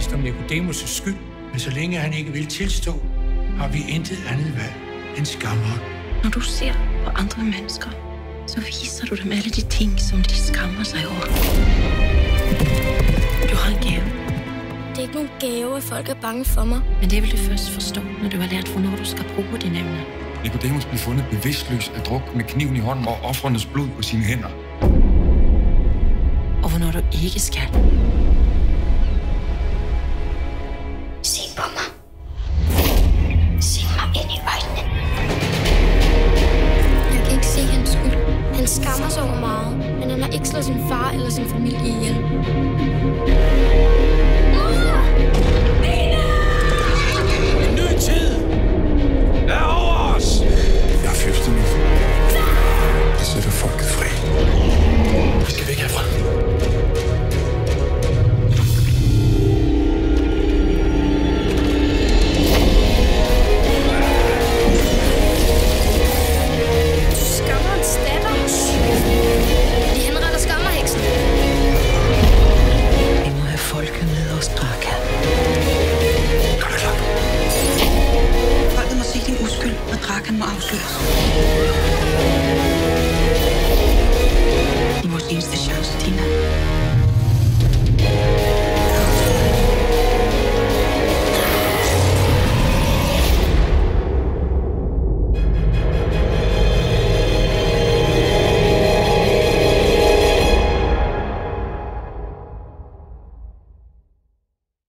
overbevist om Nicodemus' skyld, men så længe han ikke vil tilstå, har vi intet andet valg end skammeren. Når du ser på andre mennesker, så viser du dem alle de ting, som de skammer sig over. Du har en gave. Det er ikke nogen gave, at folk er bange for mig. Men det vil du først forstå, når du har lært, hvornår du skal bruge dine evner. Nicodemus blev fundet bevidstløs af druk med kniven i hånden og ofrenes blod på sine hænder. Og hvornår du ikke skal. Se på mig. Se mig ind i øjnene. Jeg kan ikke se hans skyld. Han skammer sig over meget, men han har ikke slået sin far eller sin familie ihjel. En ny tid er over os! Jeg har fyrste nu. Jeg sætter folket fri. Vi skal væk herfra. Skammerens datter. De henretter skammerheksen. Vi må have folket med os, Draka. Gør det klart. Folket må se din uskyld, og Drakan må afsløres.